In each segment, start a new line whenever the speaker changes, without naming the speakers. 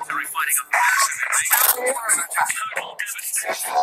fighting a massive invasion to total devastation.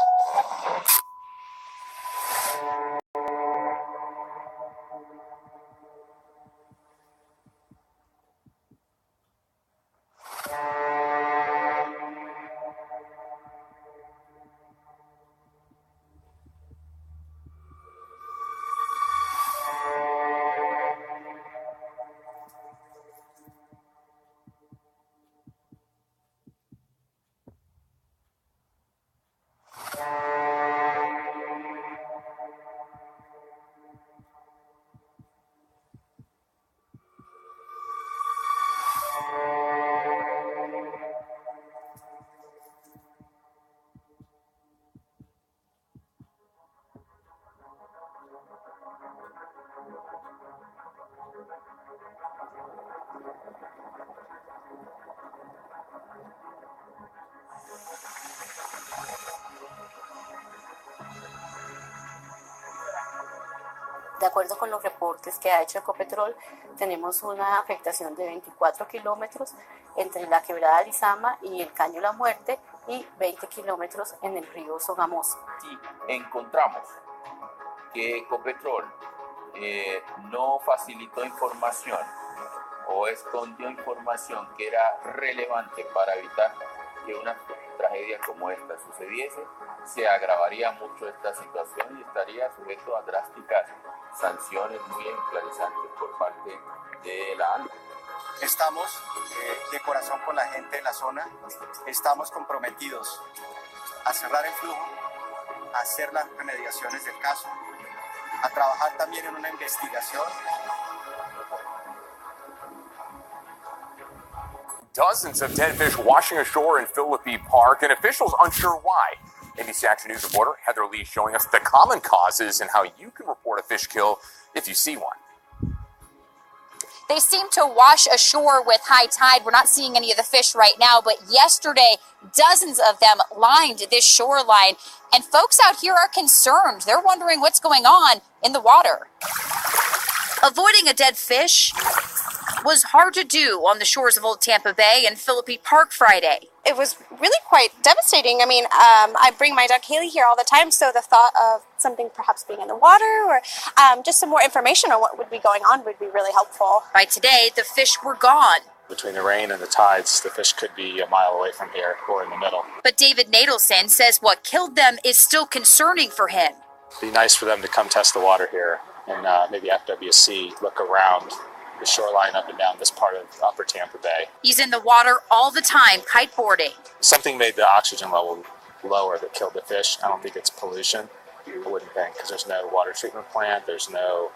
De acuerdo con los reportes que ha hecho Ecopetrol, tenemos una afectación de 24 kilómetros entre la quebrada Lizama y el Caño La Muerte y 20 kilómetros en el río Sogamoso.
Si encontramos que Ecopetrol no facilitó información o escondió información que era relevante para evitar que una tragedia como esta sucediese, se agravaría mucho esta situación y estaría sujeto a drásticas sanciones muy esclarecentes por parte de la ANDA.
Estamos de corazón con la gente de la zona, estamos comprometidos a cerrar el flujo, a hacer las remediaciones del caso, a trabajar también en una investigación.
Dozens of dead fish washing ashore in Philippi Park, and officials unsure why. ABC Action News reporter Heather Lee showing us the common causes and how you can report a fish kill if you see one.
They seem to wash ashore with high tide. We're not seeing any of the fish right now, but yesterday, dozens of them lined this shoreline, and folks out here are concerned. They're wondering what's going on in the water. Avoiding a dead fish was hard to do on the shores of Old Tampa Bay and Philippi Park Friday.
It was really quite devastating. I mean, I bring my dog Haley here all the time, so the thought of something perhaps being in the water or just some more information on what would be going on would be really helpful.
By today, the fish were gone.
Between the rain and the tides, the fish could be a mile away from here or in the middle.
But David Nadelson says what killed them is still concerning for him.
It'd be nice for them to come test the water here and maybe FWC look around the shoreline up and down this part of Upper Tampa Bay.
He's in the water all the time, kiteboarding.
Something made the oxygen level lower that killed the fish. I don't think it's pollution. I wouldn't think, because there's no water treatment plant, there's no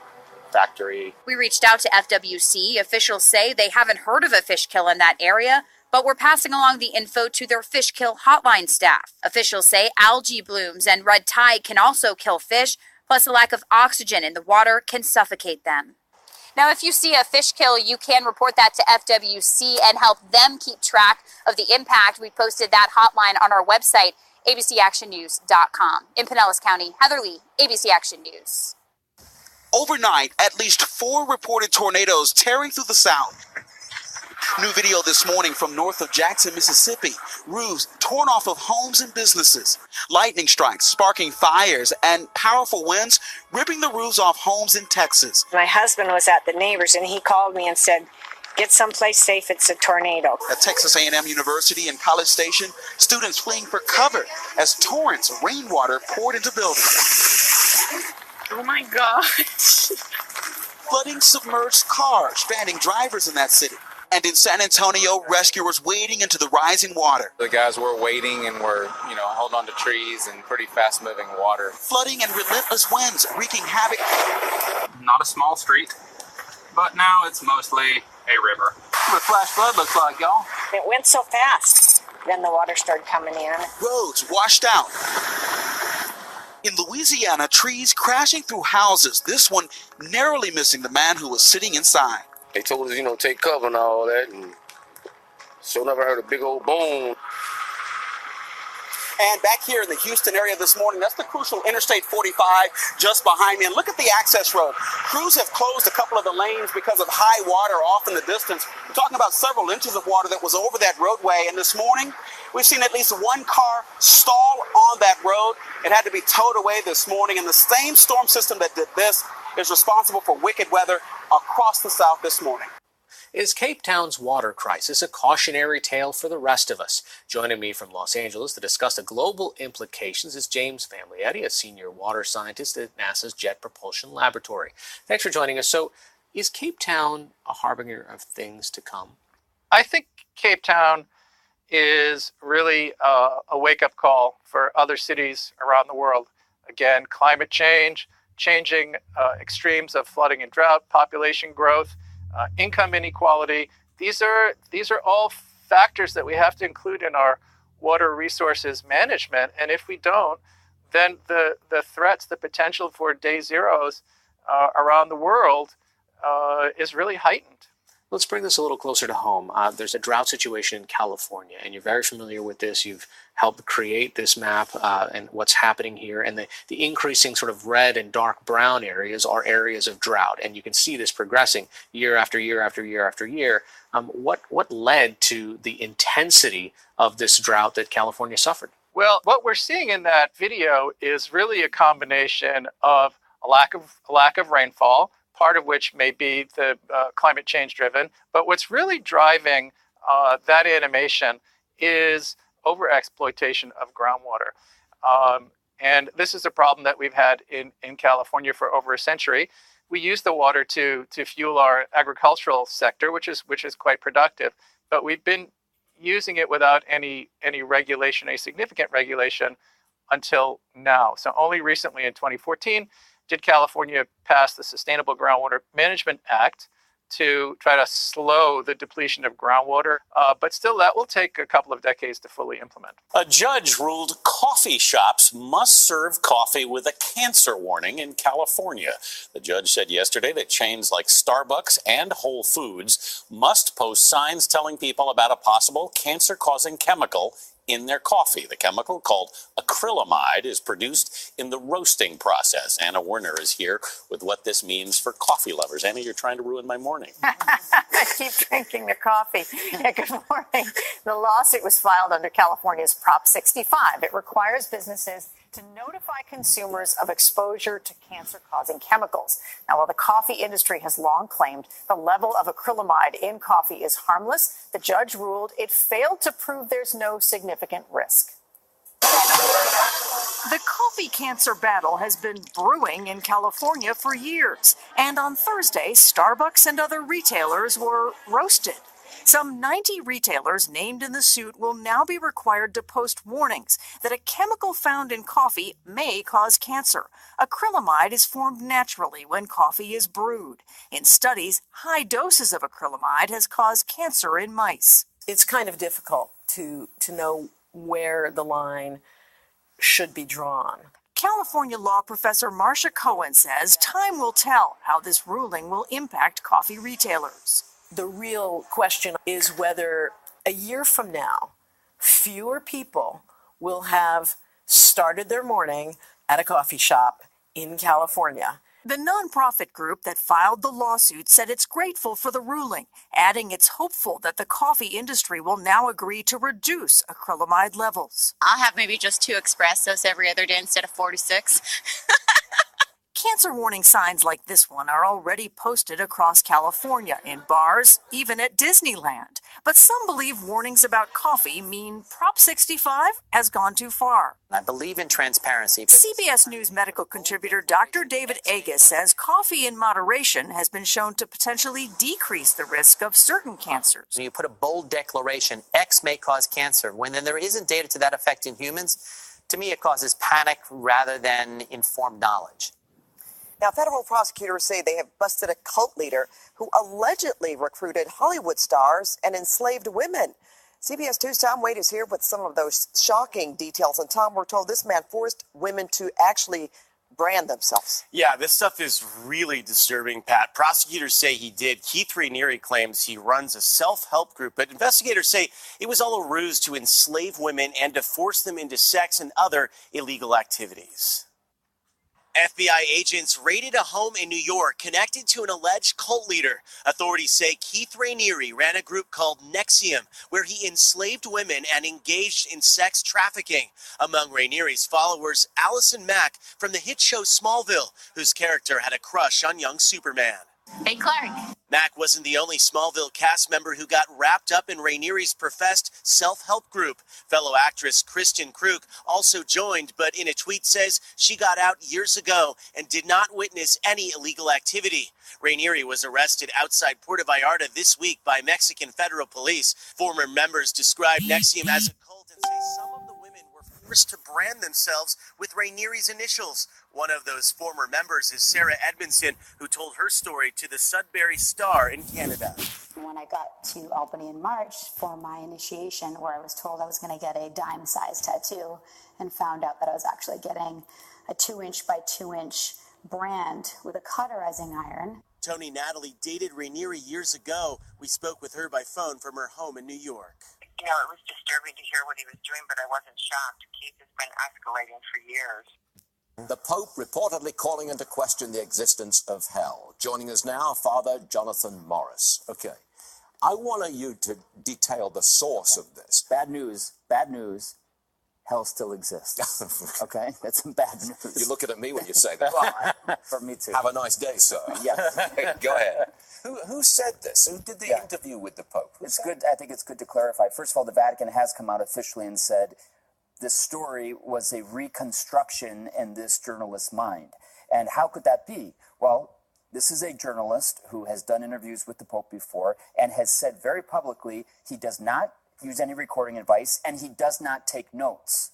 factory.
We reached out to FWC. Officials say they haven't heard of a fish kill in that area, but we're passing along the info to their fish kill hotline staff. Officials say algae blooms and red tide can also kill fish, plus a lack of oxygen in the water can suffocate them. Now, if you see a fish kill, you can report that to FWC and help them keep track of the impact. We posted that hotline on our website, abcactionnews.com. In Pinellas County, Heather Lee, ABC Action News.
Overnight, at least 4 reported tornadoes tearing through the South. New video this morning from north of Jackson, Mississippi. Roofs torn off of homes and businesses. Lightning strikes sparking fires and powerful winds ripping the roofs off homes in Texas.
My husband was at the neighbors and he called me and said, get someplace safe, it's a tornado.
At Texas A&M University in College Station, students fleeing for cover as torrents of rainwater poured into buildings.
Oh my gosh.
Flooding submerged cars, stranding drivers in that city. And in San Antonio, rescuers wading into the rising water.
The guys were wading and were, holding on to trees and pretty fast-moving water.
Flooding and relentless winds wreaking havoc.
Not a small street, but now it's mostly a river. What flash flood looks like, y'all.
It went so fast. Then the water started coming in.
Roads washed out. In Louisiana, trees crashing through houses. This one narrowly missing the man who was sitting inside.
They told us, take cover and all that, and so never heard a big old boom.
And back here in the Houston area this morning, that's the crucial Interstate 45 just behind me. And look at the access road. Crews have closed a couple of the lanes because of high water off in the distance. We're talking about several inches of water that was over that roadway. And this morning, we've seen at least one car stall on that road. It had to be towed away this morning. And the same storm system that did this is responsible for wicked weather across the South this morning.
Is Cape Town's water crisis a cautionary tale for the rest of us? Joining me from Los Angeles to discuss the global implications is James Familietti, a senior water scientist at NASA's Jet Propulsion Laboratory. Thanks for joining us. So, is Cape Town a harbinger of things to come?
I think Cape Town is really a wake-up call for other cities around the world. Again, climate change, changing extremes of flooding and drought, population growth, income inequality. These are all factors that we have to include in our water resources management. And if we don't, then the threats, the potential for day zeros around the world is really heightened.
Let's bring this a little closer to home. There's a drought situation in California, and you're very familiar with this. You've helped create this map and what's happening here. And the increasing sort of red and dark brown areas are areas of drought. And you can see this progressing year after year after year after year. What led to the intensity of this drought that California suffered?
Well, what we're seeing in that video is really a combination of a lack of rainfall, part of which may be the climate change driven. But what's really driving that animation is overexploitation of groundwater. And this is a problem that we've had in California for over a century. We use the water to fuel our agricultural sector, which is quite productive, but we've been using it without any regulation, any significant regulation until now. So only recently in 2014 did California pass the Sustainable Groundwater Management Act to try to slow the depletion of groundwater, but still that will take a couple of decades to fully implement.
A judge ruled coffee shops must serve coffee with a cancer warning in California. The judge said yesterday that chains like Starbucks and Whole Foods must post signs telling people about a possible cancer-causing chemical in their coffee. The chemical, called acrylamide, is produced in the roasting process. Anna Werner is here with what this means for coffee lovers. Anna, you're trying to ruin my morning.
I keep drinking the coffee. Yeah, good morning. The lawsuit was filed under California's Prop 65. It requires businesses to notify consumers of exposure to cancer-causing chemicals. Now, while the coffee industry has long claimed the level of acrylamide in coffee is harmless, the judge ruled it failed to prove there's no significant risk.
The coffee cancer battle has been brewing in California for years, and on Thursday, Starbucks and other retailers were roasted. Some 90 retailers named in the suit will now be required to post warnings that a chemical found in coffee may cause cancer. Acrylamide is formed naturally when coffee is brewed. In studies, high doses of acrylamide has caused cancer in mice.
It's kind of difficult to know where the line should be drawn.
California law professor Marcia Cohen says time will tell how this ruling will impact coffee retailers.
The real question is whether a year from now, fewer people will have started their morning at a coffee shop in California.
The nonprofit group that filed the lawsuit said it's grateful for the ruling, adding it's hopeful that the coffee industry will now agree to reduce acrylamide levels.
I'll have maybe just 2 espressos every other day instead of 4 to 6.
Cancer warning signs like this one are already posted across California in bars, even at Disneyland. But some believe warnings about coffee mean Prop 65 has gone too far.
I believe in transparency.
CBS News medical contributor Dr. David Agus says coffee in moderation has been shown to potentially decrease the risk of certain cancers.
When you put a bold declaration, X may cause cancer, when then there isn't data to that effect in humans, to me it causes panic rather than informed knowledge.
Now, federal prosecutors say they have busted a cult leader who allegedly recruited Hollywood stars and enslaved women. CBS 2's Tom Wade is here with some of those shocking details. And Tom, we're told this man forced women to actually brand themselves.
Yeah, this stuff is really disturbing, Pat. Prosecutors say he did. Keith Raniere claims he runs a self-help group, but investigators say it was all a ruse to enslave women and to force them into sex and other illegal activities. FBI agents raided a home in New York connected to an alleged cult leader. Authorities say Keith Raniere ran a group called NXIVM, where he enslaved women and engaged in sex trafficking. Among Raniere's followers, Allison Mack from the hit show Smallville, whose character had a crush on young Superman.
Hey, Clark.
Mack wasn't the only Smallville cast member who got wrapped up in Raniere's professed self-help group. Fellow actress Kristen Kruk also joined, but in a tweet says she got out years ago and did not witness any illegal activity. Raniere was arrested outside Puerto Vallarta this week by Mexican federal police. Former members described NXIVM as a cult and say some of the women were forced to brand themselves with Raniere's initials. One of those former members is Sarah Edmondson, who told her story to the Sudbury Star in Canada.
When I got to Albany in March for my initiation, where I was told I was going to get a dime-sized tattoo, and found out that I was actually getting a 2-inch by 2-inch brand with a cauterizing iron.
Tony Natalie dated Raniere years ago. We spoke with her by phone from her home in New York.
You know, it was disturbing to hear what he was doing, but I wasn't shocked. Keith has been escalating for years.
The Pope reportedly calling into question the existence of hell. Joining us now, Father Jonathan Morris. Okay, I want you to detail the source of this.
Bad news. Bad news. Hell still exists. Okay, that's some bad news.
You're looking at me when you say that.
For me too.
Have a nice day, sir.
Yes.
Go ahead. Who said this? Who did the interview with the Pope?
It's good. I think it's good to clarify. First of all, the Vatican has come out officially and said this story was a reconstruction in this journalist's mind. And how could that be? Well, this is a journalist who has done interviews with the Pope before and has said very publicly he does not use any recording advice and he does not take notes.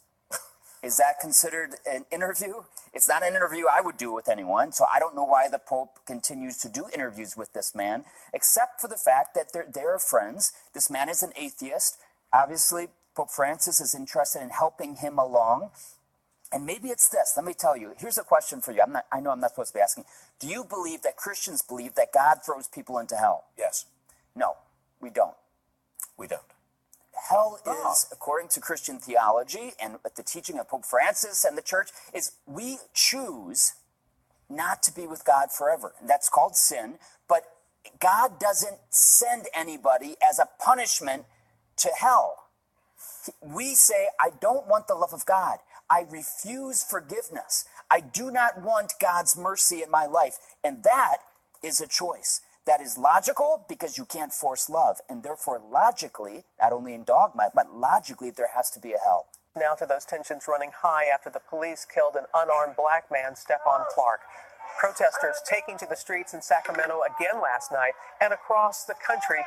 Is that considered an interview? It's not an interview I would do with anyone, so I don't know why the Pope continues to do interviews with this man, except for the fact that they're friends. This man is an atheist. Obviously, Pope Francis is interested in helping him along. And maybe it's this. Let me tell you. Here's a question for you. I know I'm not supposed to be asking. Do you believe that Christians believe that God throws people into hell?
Yes.
No, we don't.
We don't.
Hell is, according to Christian theology and the teaching of Pope Francis and the church, is we choose not to be with God forever. That's called sin. But God doesn't send anybody as a punishment to hell. We say, I don't want the love of God. I refuse forgiveness. I do not want God's mercy in my life. And that is a choice. That is logical because you can't force love. And therefore, logically, not only in dogma, but logically, there has to be a hell.
Now to those tensions running high after the police killed an unarmed black man, Stephon Clark. Protesters taking to the streets in Sacramento again last night and across the country,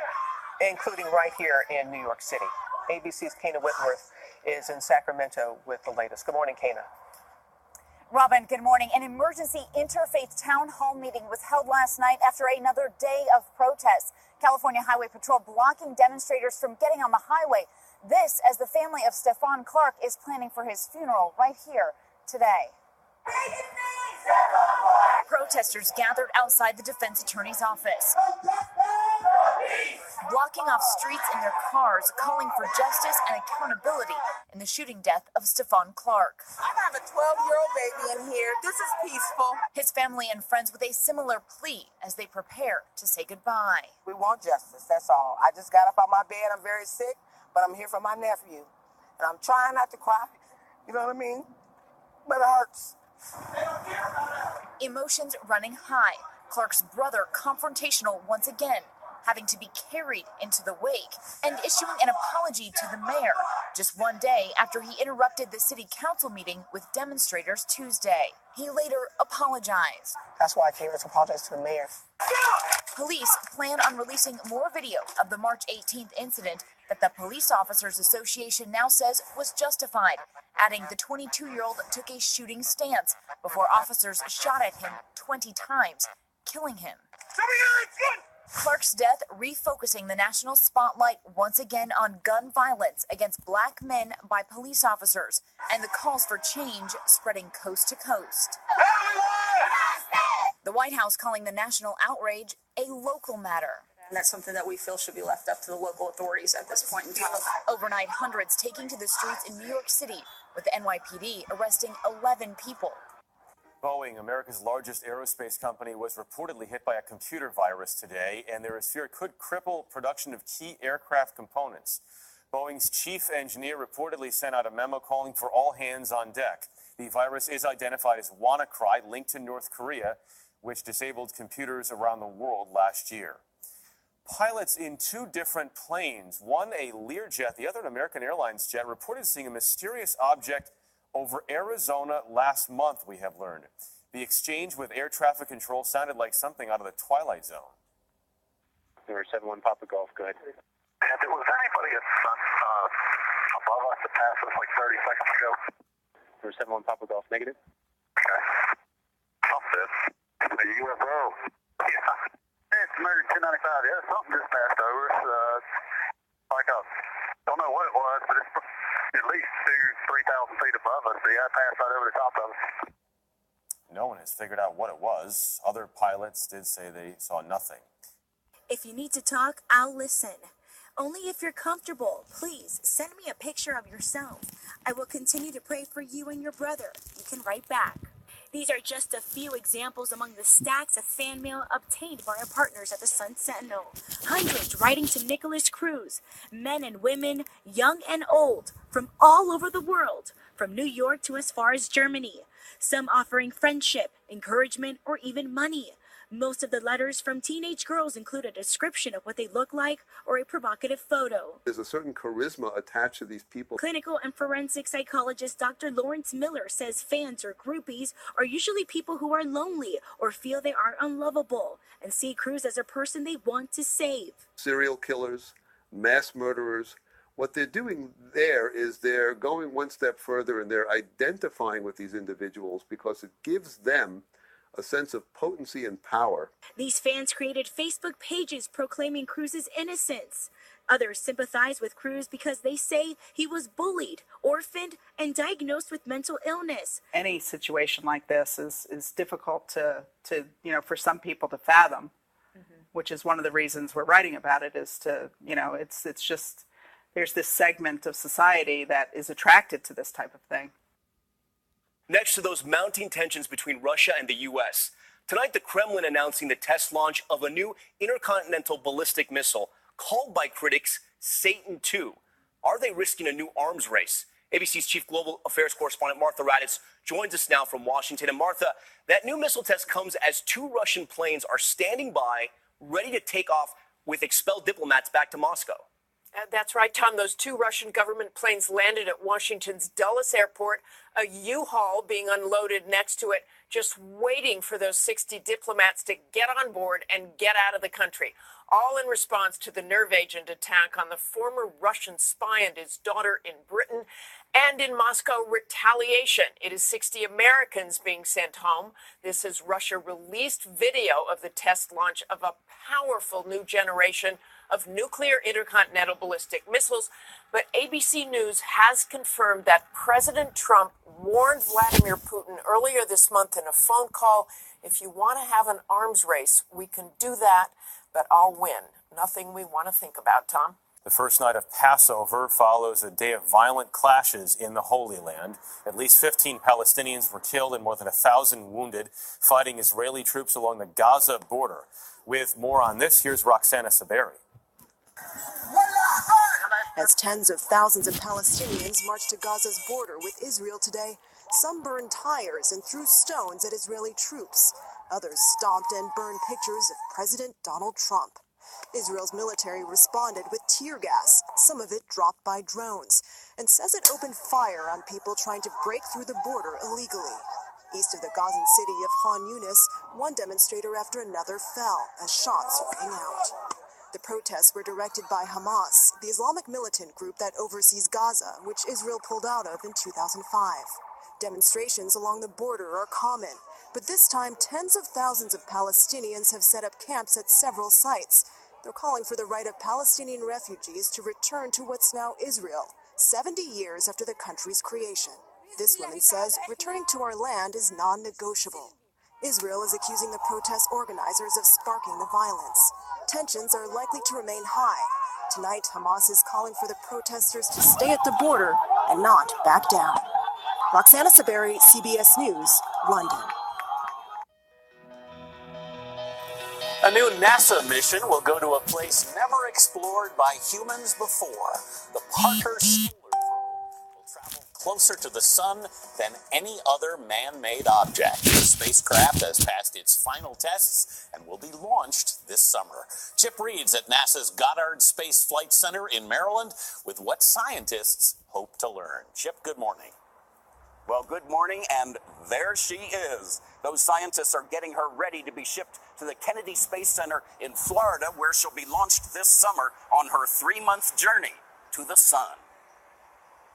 including right here in New York City. ABC's Kana Whitworth is in Sacramento with the latest. Good morning, Kana.
Robin, good morning. An emergency interfaith town hall meeting was held last night after another day of protests. California Highway Patrol blocking demonstrators from getting on the highway. This as the family of Stephon Clark is planning for his funeral right here today. Protesters gathered outside the defense attorney's office, blocking off streets in their cars, calling for justice and accountability in the shooting death of Stephon Clark.
I have a 12-year-old baby in here. This is peaceful.
His family and friends with a similar plea as they prepare to say goodbye.
We want justice, that's all. I just got up out my bed. I'm very sick, but I'm here for my nephew. And I'm trying not to cry. You know what I mean? But it hurts.
Emotions running high. Clark's brother confrontational once again, having to be carried into the wake and issuing an apology to the mayor just one day after he interrupted the city council meeting with demonstrators Tuesday. He later apologized.
That's why I came to apologize to the mayor.
Police plan on releasing more video of the March 18th incident that the Police Officers Association now says was justified, adding the 22-year-old took a shooting stance before officers shot at him 20 times, killing him. Clark's death refocusing the national spotlight once again on gun violence against black men by police officers and the calls for change spreading coast to coast. The White House calling the national outrage a local matter.
And that's something that we feel should be left up to the local authorities at this point in time.
Overnight, hundreds taking to the streets in New York City, with the NYPD arresting 11 people.
Boeing, America's largest aerospace company, was reportedly hit by a computer virus today, and there is fear it could cripple production of key aircraft components. Boeing's chief engineer reportedly sent out a memo calling for all hands on deck. The virus is identified as WannaCry, linked to North Korea, which disabled computers around the world last year. Pilots in two different planes, one a Learjet, the other an American Airlines jet, reported seeing a mysterious object over Arizona last month, we have learned. The exchange with air traffic control sounded like something out of the Twilight Zone.
71 Papa Golf, go ahead.
And there was anybody above us that passed us like 30 seconds ago?
71 Papa Golf, negative.
Okay. Something. A UFO. Yeah. It's American 1095. Yeah, something just passed over us. Like I don't know what it was, but it's at least 2,000 to 3,000 feet above us. Yeah, I passed right over the top of us.
No one has figured out what it was. Other pilots did say they saw nothing.
If you need to talk, I'll listen. Only if you're comfortable. Please send me a picture of yourself. I will continue to pray for you and your brother. You can write back. These are just a few examples among the stacks of fan mail obtained by our partners at the Sun Sentinel. Hundreds writing to Nicholas Cruz, men and women, young and old, from all over the world, from New York to as far as Germany. Some offering friendship, encouragement, or even money. Most of the letters from teenage girls include a description of what they look like or a provocative photo.
There's a certain charisma attached to these people.
Clinical and forensic psychologist Dr. Lawrence Miller says fans or groupies are usually people who are lonely or feel they are unlovable and see Cruz as a person they want to save.
Serial killers, mass murderers, what they're doing there is they're going one step further and they're identifying with these individuals because it gives them a sense of potency and power.
These fans created Facebook pages proclaiming Cruz's innocence. Others sympathize with Cruz because they say he was bullied, orphaned, and diagnosed with mental illness.
Any situation like this is difficult to for some people to fathom, which is one of the reasons we're writing about it, is to, it's just, there's this segment of society that is attracted to this type of thing.
Next to those mounting tensions between Russia and the U.S., tonight the Kremlin announcing the test launch of a new intercontinental ballistic missile called by critics Satan II. Are they risking a new arms race? ABC's chief global affairs correspondent Martha Raddatz joins us now from Washington. And Martha, that new missile test comes as two Russian planes are standing by, ready to take off with expelled diplomats back to Moscow.
That's right, Tom. Those two Russian government planes landed at Washington's Dulles Airport, a U-Haul being unloaded next to it, just waiting for those 60 diplomats to get on board and get out of the country, all in response to the nerve agent attack on the former Russian spy and his daughter in Britain, and in Moscow, retaliation. It is 60 Americans being sent home. This is Russia released video of the test launch of a powerful new generation of nuclear intercontinental ballistic missiles. But ABC News has confirmed that President Trump warned Vladimir Putin earlier this month in a phone call, if you want to have an arms race, we can do that, but I'll win. Nothing we want to think about, Tom.
The first night of Passover follows a day of violent clashes in the Holy Land. At least 15 Palestinians were killed and more than 1,000 wounded, fighting Israeli troops along the Gaza border. With more on this, here's Roxana Saberi.
As tens of thousands of Palestinians marched to Gaza's border with Israel today, some burned tires and threw stones at Israeli troops. Others stomped and burned pictures of President Donald Trump. Israel's military responded with tear gas, some of it dropped by drones, and says it opened fire on people trying to break through the border illegally. East of the Gazan city of Khan Yunis, one demonstrator after another fell as shots rang out. The protests were directed by Hamas, the Islamic militant group that oversees Gaza, which Israel pulled out of in 2005. Demonstrations along the border are common, but this time tens of thousands of Palestinians have set up camps at several sites. They're calling for the right of Palestinian refugees to return to what's now Israel, 70 years after the country's creation. This woman says returning to our land is non-negotiable. Israel is accusing the protest organizers of sparking the violence. Tensions are likely to remain high. Tonight, Hamas is calling for the protesters to stay at the border and not back down. Roxana Saberi, CBS News, London.
A new NASA mission will go to a place never explored by humans before. The Parker Solar Probe will travel closer to the sun than any other man-made object. The spacecraft has passed its final tests and will be launched this summer. Chip Reed's at NASA's Goddard Space Flight Center in Maryland with what scientists hope to learn. Chip, good morning.
Well, good morning, and there she is. Those scientists are getting her ready to be shipped to the Kennedy Space Center in Florida, where she'll be launched this summer on her 3-month journey to the sun.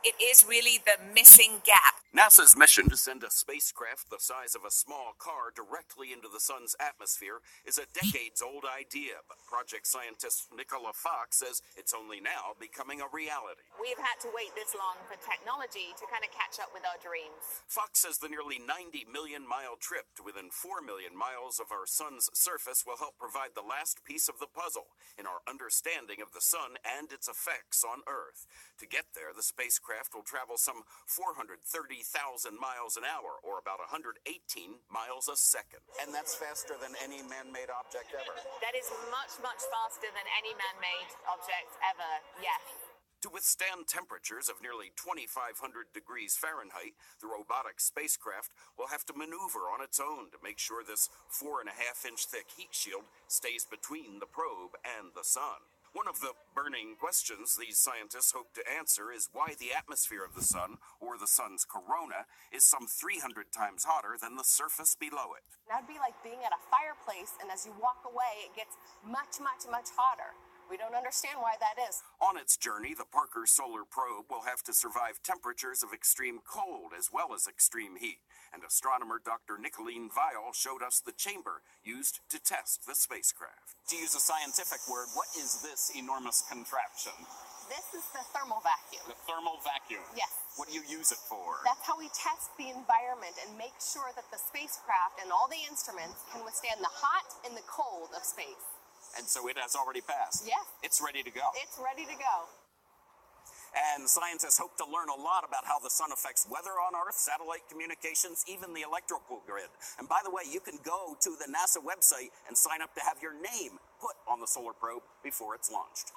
It is really the missing gap.
NASA's mission to send a spacecraft the size of a small car directly into the sun's atmosphere is a decades-old idea, but project scientist Nicola Fox says it's only now becoming a reality.
We've had to wait this long for technology to kind of catch up with our dreams.
Fox says the nearly 90 million mile trip to within 4 million miles of our sun's surface will help provide the last piece of the puzzle in our understanding of the sun and its effects on Earth. To get there, the spacecraft will travel some 430,000 miles an hour, or about 118 miles a second. And that's faster than any man-made object ever.
That is much, much faster than any man-made object ever, yes.
To withstand temperatures of nearly 2,500 degrees Fahrenheit, the robotic spacecraft will have to maneuver on its own to make sure this 4.5-inch thick heat shield stays between the probe and the sun. One of the burning questions these scientists hope to answer is why the atmosphere of the sun, or the sun's corona, is some 300 times hotter than the surface below it.
That'd be like being at a fireplace, and as you walk away, it gets much, much, much hotter. We don't understand why that is.
On its journey, the Parker Solar Probe will have to survive temperatures of extreme cold as well as extreme heat. And astronomer Dr. Nicolene Vial showed us the chamber used to test the spacecraft. To use a scientific word, what is this enormous contraption?
This is the thermal vacuum.
The thermal vacuum?
Yes.
What do you use it for?
That's how we test the environment and make sure that the spacecraft and all the instruments can withstand the hot and the cold of space.
And so it has already passed?
Yes.
It's ready to go?
It's ready to go.
And scientists hope to learn a lot about how the sun affects weather on Earth, satellite communications, even the electrical grid. And by the way, you can go to the NASA website and sign up to have your name put on the solar probe before it's launched.